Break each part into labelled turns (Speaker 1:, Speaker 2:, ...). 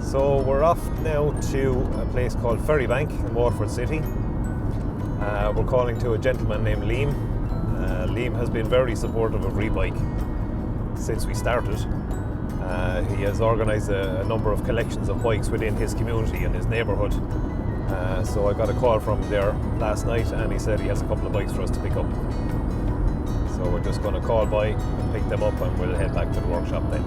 Speaker 1: So we're off now to a place called Ferrybank in Waterford City. We're calling to a gentleman named Liam. Liam has been very supportive of Rebike since we started. He has organised a number of collections of bikes within his community and his neighbourhood. So I got a call from him there last night and he said he has a couple of bikes for us to pick up. So we're just going to call by and pick them up and we'll head back to the workshop then.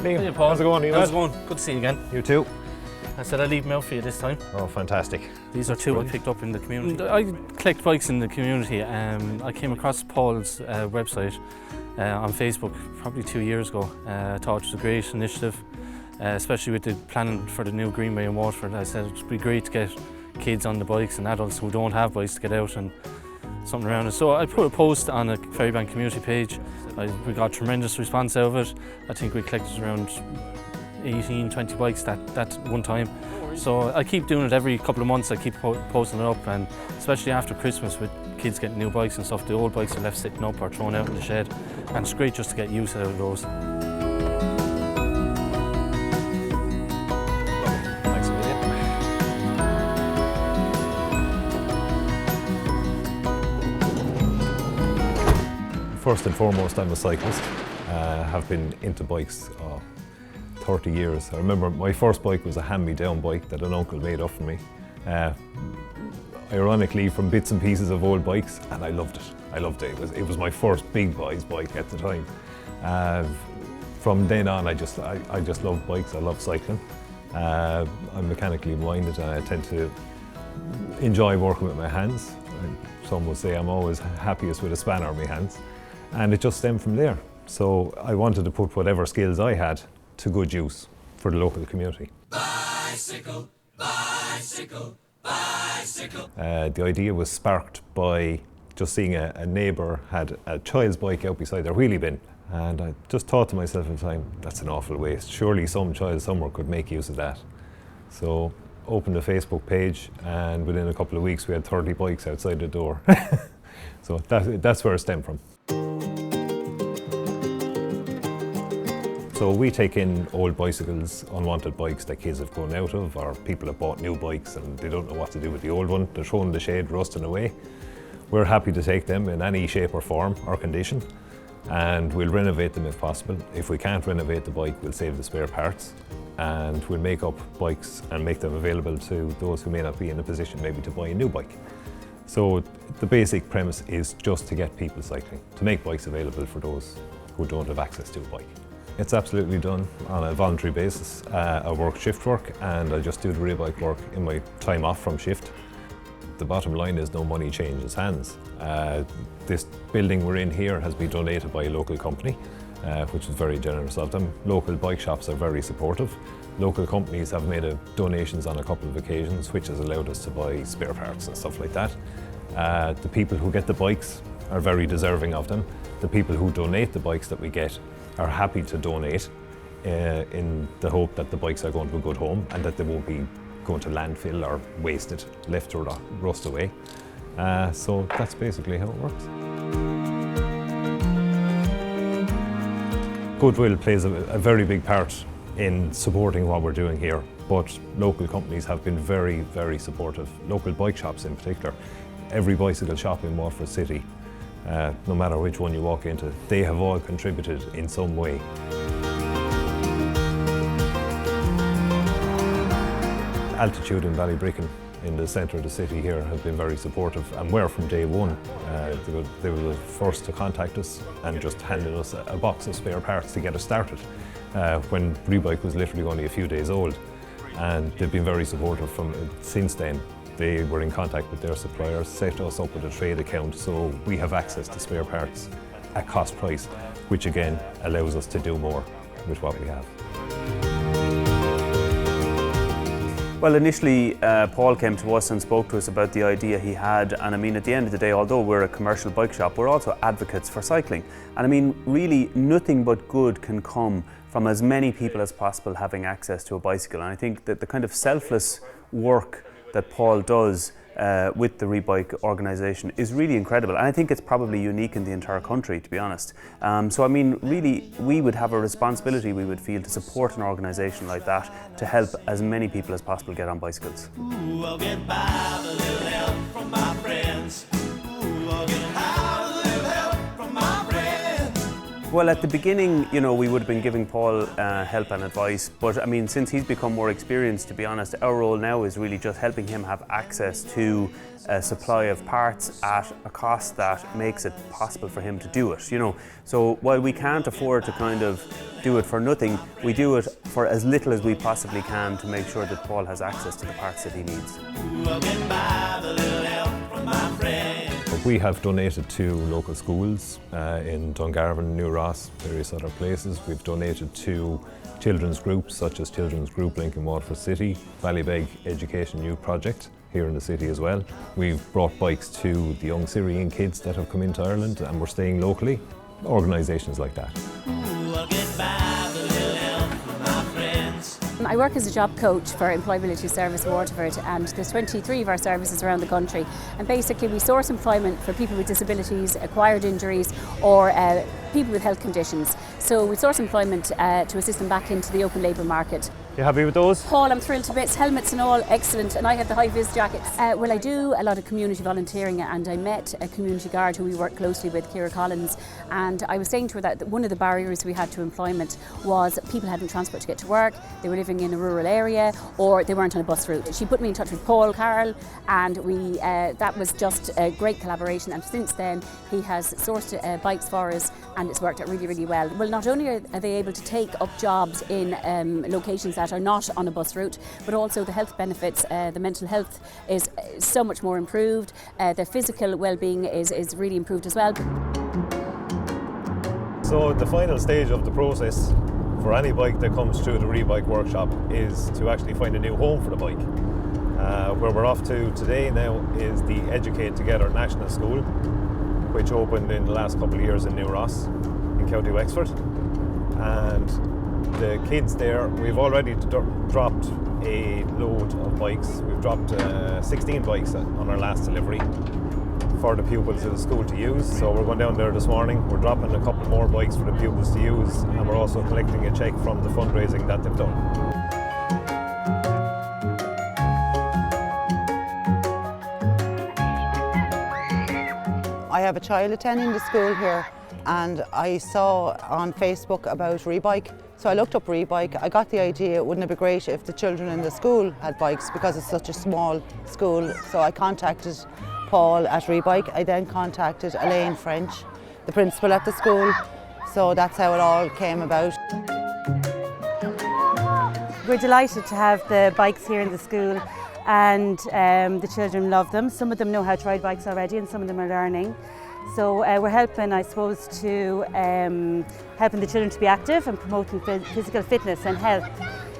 Speaker 1: Liam,
Speaker 2: Hey Paul,
Speaker 1: how's it going?
Speaker 2: How's it going? Good to see you again.
Speaker 1: You too.
Speaker 2: I said I'd leave them out for you this time.
Speaker 1: Oh, fantastic.
Speaker 2: These are two I picked up in the community. I collect bikes in the community. I came across Paul's website on Facebook probably 2 years ago. I thought it was a great initiative, especially with the planning for the new Greenway in Waterford. I said it'd be great to get kids on the bikes and adults who don't have bikes to get out and something around it. So I put a post on a Ferrybank community page. We got tremendous response out of it. I think we collected around 18, 20 bikes that one time. So I keep doing it every couple of months. I keep posting it up, and especially after Christmas with kids getting new bikes and stuff, the old bikes are left sitting up or thrown out in the shed, and it's great just to get use out of those.
Speaker 1: Thanks a million. First and foremost, I'm a cyclist. Have been into bikes 30 years. I remember my first bike was a hand-me-down bike that an uncle made up for me. Ironically, from bits and pieces of old bikes, and I loved it. I loved it. It was my first big boys bike at the time. From then on, I just love bikes. I love cycling. I'm mechanically minded, and I tend to enjoy working with my hands. Some would say I'm always happiest with a spanner in my hands, and it just stemmed from there. So I wanted to put whatever skills I had to good use for the local community.
Speaker 3: Bicycle, bicycle, bicycle.
Speaker 1: The idea was sparked by just seeing a neighbour had a child's bike out beside their wheelie bin, and I just thought to myself at the time, that's an awful waste. Surely some child somewhere could make use of that. So opened a Facebook page, and within a couple of weeks we had 30 bikes outside the door. So that's where it stemmed from. So we take in old bicycles, unwanted bikes that kids have gone out of, or people have bought new bikes and they don't know what to do with the old one. They're thrown in the shade, rusting away. We're happy to take them in any shape or form or condition, and we'll renovate them if possible. If we can't renovate the bike, we'll save the spare parts, and we'll make up bikes and make them available to those who may not be in a position maybe to buy a new bike. So the basic premise is just to get people cycling, to make bikes available for those who don't have access to a bike. It's absolutely done on a voluntary basis. I work shift work, and I just do the Rebike work in my time off from shift. The bottom line is no money changes hands. This building we're in here has been donated by a local company, which is very generous of them. Local bike shops are very supportive. Local companies have made donations on a couple of occasions, which has allowed us to buy spare parts and stuff like that. The people who get the bikes are very deserving of them. The people who donate the bikes that we get are happy to donate in the hope that the bikes are going to a good home and that they won't be going to landfill or wasted, left to rust away. So that's basically how it works. Goodwill plays a very big part in supporting what we're doing here, but local companies have been very, very supportive. Local bike shops in particular. Every bicycle shop in Waterford City, no matter which one you walk into, they have all contributed in some way. Altitude in Ballybricken, in the centre of the city here, have been very supportive, and were from day one. They were the first to contact us and just handed us a box of spare parts to get us started when Rebike was literally only a few days old, and they've been very supportive since then. They were in contact with their suppliers, set us up with a trade account, so we have access to spare parts at cost price, which again allows us to do more with what we have.
Speaker 4: Well, initially Paul came to us and spoke to us about the idea he had, and I mean, at the end of the day, although we're a commercial bike shop, we're also advocates for cycling. And I mean, really nothing but good can come from as many people as possible having access to a bicycle. And I think that the kind of selfless work that Paul does with the Rebike organisation is really incredible, and I think it's probably unique in the entire country, to be honest. So I mean, really, we would have a responsibility, we would feel, to support an organisation like that to help as many people as possible get on bicycles.
Speaker 3: Ooh, I'll get by with a little help from my friends. Ooh, I'll get by with a little help from my friends.
Speaker 4: Well, at the beginning, you know, we would have been giving Paul help and advice, but I mean, since he's become more experienced, to be honest, our role now is really just helping him have access to a supply of parts at a cost that makes it possible for him to do it, you know. So while we can't afford to kind of do it for nothing, we do it for as little as we possibly can to make sure that Paul has access to the parts that he needs.
Speaker 3: Ooh, I'll get by with a little help from my friends.
Speaker 1: We have donated to local schools in Dungarvan, New Ross, various other places. We've donated to children's groups such as Children's Group Link in Waterford City, Ballybeg Education Youth Project here in the city as well. We've brought bikes to the young Syrian kids that have come into Ireland, and we're staying locally. Organisations like that.
Speaker 3: Ooh, I'll get by with a little help from my friends.
Speaker 5: I work as a job coach for Employability Service Waterford, and there's 23 of our services around the country, and basically we source employment for people with disabilities, acquired injuries, or people with health conditions. So we source employment to assist them back into the open labour market.
Speaker 4: You happy with those?
Speaker 5: Paul, I'm thrilled to bits, helmets and all, excellent, and I have the high-vis jackets. Well, I do a lot of community volunteering, and I met a community guard who we work closely with, Ciara Collins, and I was saying to her that one of the barriers we had to employment was people hadn't transport to get to work, they were living in a rural area, or they weren't on a bus route. She put me in touch with Paul Carroll, and we that was just a great collaboration, and since then he has sourced bikes for us, and it's worked out really, really well. Well, not only are they able to take up jobs in locations that are not on a bus route, but also the health benefits, the mental health is so much more improved, their physical well-being is really improved as well.
Speaker 1: So the final stage of the process for any bike that comes through the Rebike workshop is to actually find a new home for the bike. Where we're off to today now is the Educate Together National School, which opened in the last couple of years in New Ross in County Wexford. And the kids there, we've already dropped a load of bikes. We've dropped 16 bikes on our last delivery for the pupils of the school to use. So we're going down there this morning. We're dropping a couple more bikes for the pupils to use, and we're also collecting a cheque from the fundraising that they've done.
Speaker 6: I have a child attending the school here, and I saw on Facebook about Rebike. So I looked up Rebike. I got the idea, wouldn't it be great if the children in the school had bikes, because it's such a small school. So I contacted Paul at Rebike. I then contacted Elaine French, the principal at the school. So that's how it all came about.
Speaker 7: We're delighted to have the bikes here in the school, and the children love them. Some of them know how to ride bikes already, and some of them are learning. So we're helping, I suppose, to helping the children to be active and promoting physical fitness and health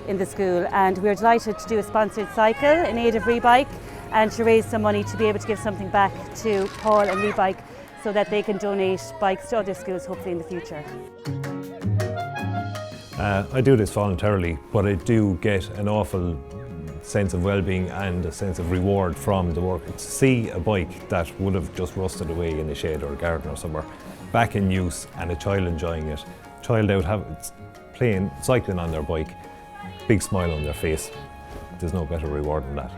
Speaker 7: in the school. And we're delighted to do a sponsored cycle in aid of Rebike, and to raise some money to be able to give something back to Paul and Rebike, so that they can donate bikes to other schools hopefully in the future.
Speaker 1: I do this voluntarily, but I do get an awful sense of well-being and a sense of reward from the work. To see a bike that would have just rusted away in a shed or a garden or somewhere back in use, and a child enjoying it, child out playing, cycling on their bike, big smile on their face. There's no better reward than that.